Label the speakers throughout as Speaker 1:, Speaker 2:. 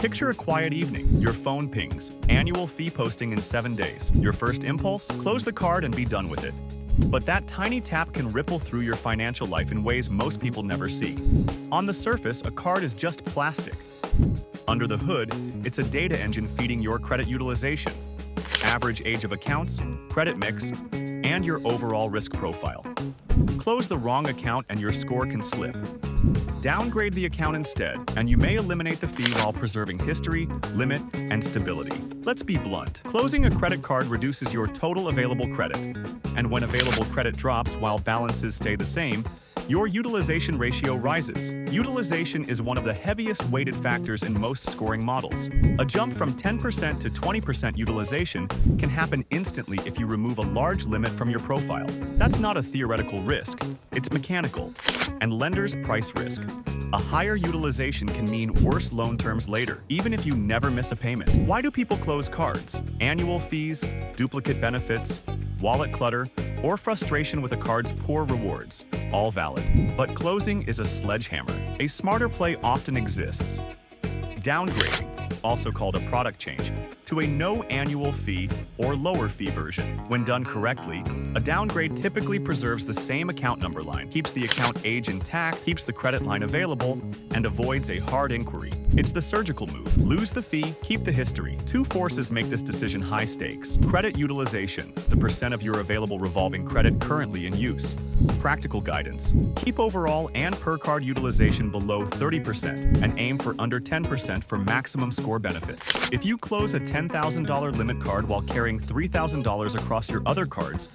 Speaker 1: Picture a quiet evening. Your phone pings. Annual fee posting in 7 days. Your first impulse? Close the card and be done with it. But that tiny tap can ripple through your financial life in ways most people never see. On the surface, a card is just plastic. Under the hood, it's a data engine feeding your credit utilization, average age of accounts, credit mix, and your overall risk profile. Close the wrong account and your score can slip. Downgrade the account instead, and you may eliminate the fee while preserving history, limit, and stability. Let's be blunt. Closing a credit card reduces your total available credit. And when available credit drops while balances stay the same, your utilization ratio rises. Utilization is one of the heaviest weighted factors in most scoring models. A jump from 10% to 20% utilization can happen instantly if you remove a large limit from your profile. That's not a theoretical risk, it's mechanical. And lenders price risk. A higher utilization can mean worse loan terms later, even if you never miss a payment. Why do people close cards? Annual fees, duplicate benefits, wallet clutter, or frustration with a card's poor rewards. All valid. But closing is a sledgehammer. A smarter play often exists. Downgrading, also called a product change, to a no annual fee or lower fee version. When done correctly, a downgrade typically preserves the same account number line, keeps the account age intact, keeps the credit line available, and avoids a hard inquiry. It's the surgical move. Lose the fee, keep the history. Two forces make this decision high stakes. Credit utilization, the percent of your available revolving credit currently in use. Practical guidance. Keep overall and per card utilization below 30% and aim for under 10% for maximum score benefit. If you close a $10,000 limit card while carrying $3,000 across your other cards,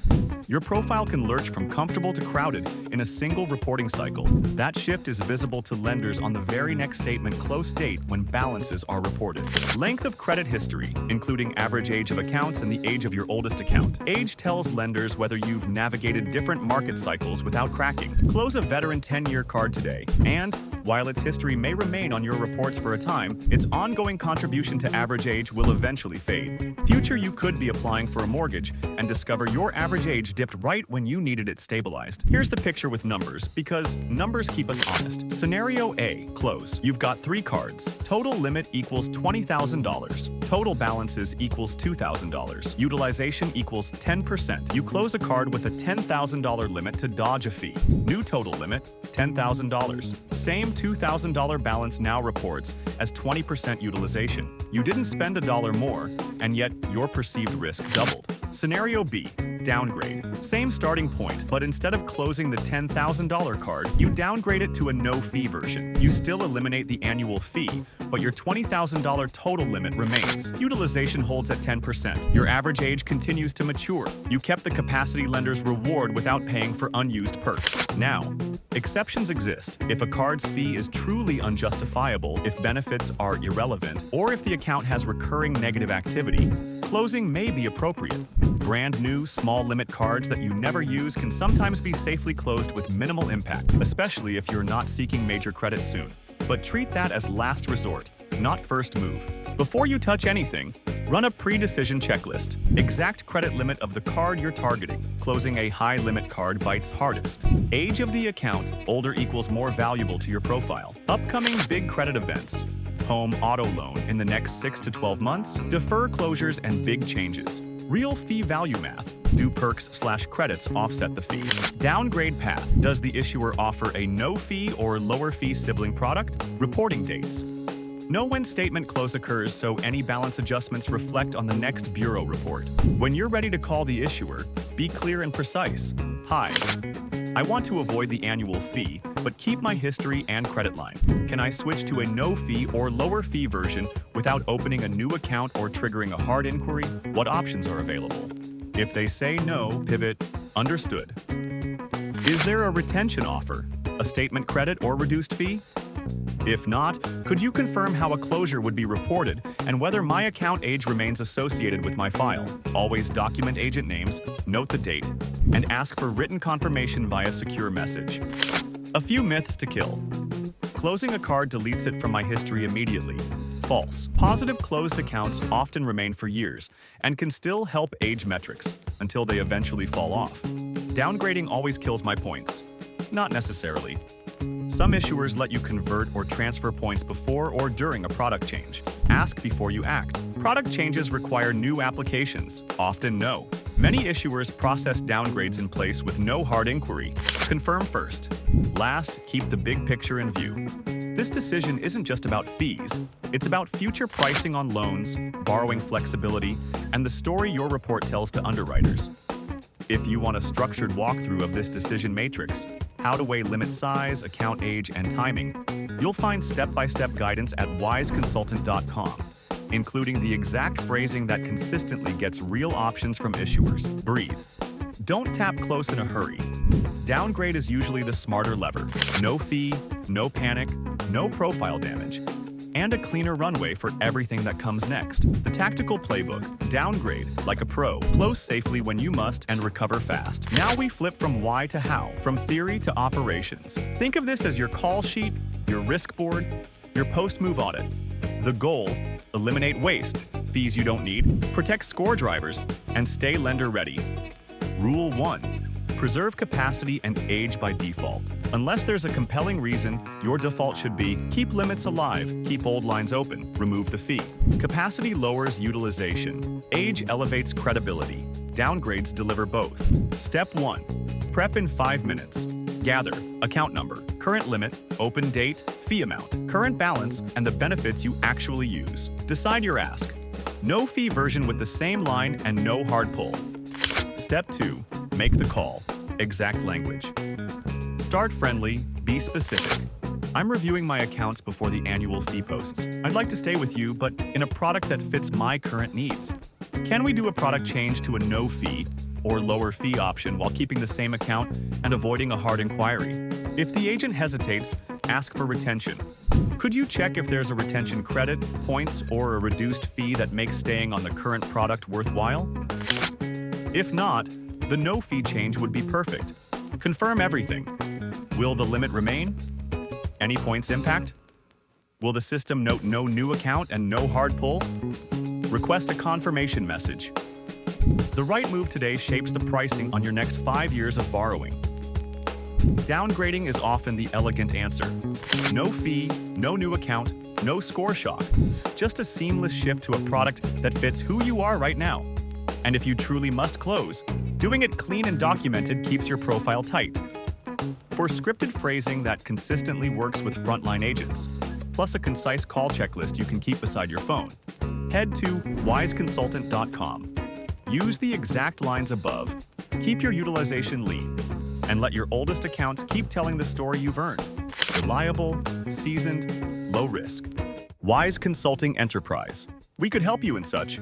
Speaker 1: your profile can lurch from comfortable to crowded in a single reporting cycle. That shift is visible to lenders on the very next statement close date when balances are reported. Length of credit history, including average age of accounts and the age of your oldest account. Age tells lenders whether you've navigated different market cycles without cracking. Close a veteran 10-year card today, and while its history may remain on your reports for a time, its ongoing contribution to average age will eventually fade. Future, you could be applying for a mortgage and discover your average age dipped right when you needed it stabilized. Here's the picture with numbers, because numbers keep us honest. Scenario A, close. You've got 3 cards. Total limit equals $20,000. Total balances equals $2,000. Utilization equals 10%. You close a card with a $10,000 limit to dodge a fee. New total limit, $10,000. Same $2,000 balance now reports as 20% utilization. You didn't spend $1 more, and yet your perceived risk doubled. Scenario B, downgrade. Same starting point, but instead of closing the $10,000 card, you downgrade it to a no-fee version. You still eliminate the annual fee, but your $20,000 total limit remains. Utilization holds at 10%. Your average age continues to mature. You kept the capacity lender's reward without paying for unused perks. Now, exceptions exist. If a card's fee is truly unjustifiable, if benefits are irrelevant, or if the account has recurring negative activity, closing may be appropriate. Brand new, small limit cards that you never use can sometimes be safely closed with minimal impact, especially if you're not seeking major credit soon. But treat that as last resort, not first move. Before you touch anything, run a pre-decision checklist. Exact credit limit of the card you're targeting. Closing a high-limit card bites hardest. Age of the account, older equals more valuable to your profile. Upcoming big credit events. Home auto loan in the next 6 to 12 months. Defer closures and big changes. Real fee value math. Do perks/credits offset the fee? Downgrade path. Does the issuer offer a no-fee or lower-fee sibling product? Reporting dates. Know when statement close occurs so any balance adjustments reflect on the next bureau report. When you're ready to call the issuer, be clear and precise. Hi, I want to avoid the annual fee, but keep my history and credit line. Can I switch to a no-fee or lower-fee version without opening a new account or triggering a hard inquiry? What options are available? If they say no, pivot. Understood. Is there a retention offer, a statement credit or reduced fee? If not, could you confirm how a closure would be reported and whether my account age remains associated with my file? Always document agent names, note the date, and ask for written confirmation via secure message. A few myths to kill. Closing a card deletes it from my history immediately. False. Positive closed accounts often remain for years and can still help age metrics until they eventually fall off. Downgrading always kills my points. Not necessarily. Some issuers let you convert or transfer points before or during a product change. Ask before you act. Product changes require new applications, often no. Many issuers process downgrades in place with no hard inquiry. Confirm first. Last, keep the big picture in view. This decision isn't just about fees. It's about future pricing on loans, borrowing flexibility, and the story your report tells to underwriters. If you want a structured walkthrough of this decision matrix, how to weigh limit size, account age, and timing, you'll find step-by-step guidance at wiseconsultant.com, including the exact phrasing that consistently gets real options from issuers. Breathe. Don't tap close in a hurry. Downgrade is usually the smarter lever. No fee, no panic, no profile damage, and a cleaner runway for everything that comes next. The tactical playbook, downgrade like a pro. Close safely when you must and recover fast. Now we flip from why to how, from theory to operations. Think of this as your call sheet, your risk board, your post-move audit. The goal, eliminate waste, fees you don't need, protect score drivers, and stay lender ready. Rule 1. Preserve capacity and age by default. Unless there's a compelling reason, your default should be keep limits alive, keep old lines open, remove the fee. Capacity lowers utilization. Age elevates credibility. Downgrades deliver both. Step 1. Prep in 5 minutes. Gather account number, current limit, open date, fee amount, current balance, and the benefits you actually use. Decide your ask. No fee version with the same line and no hard pull. Step 2. Make the call. Exact language. Start friendly, be specific. I'm reviewing my accounts before the annual fee posts. I'd like to stay with you, but in a product that fits my current needs. Can we do a product change to a no fee or lower fee option while keeping the same account and avoiding a hard inquiry? If the agent hesitates, ask for retention. Could you check if there's a retention credit, points, or a reduced fee that makes staying on the current product worthwhile? If not, the no fee change would be perfect. Confirm everything. Will the limit remain? Any points impact? Will the system note no new account and no hard pull? Request a confirmation message. The right move today shapes the pricing on your next 5 years of borrowing. Downgrading is often the elegant answer. No fee, no new account, no score shock. Just a seamless shift to a product that fits who you are right now. And if you truly must close, doing it clean and documented keeps your profile tight. For scripted phrasing that consistently works with frontline agents, plus a concise call checklist you can keep beside your phone, head to wiseconsultant.com. Use the exact lines above, keep your utilization lean, and let your oldest accounts keep telling the story you've earned. Reliable, seasoned, low risk. Wise Consulting Enterprise. We could help you in such.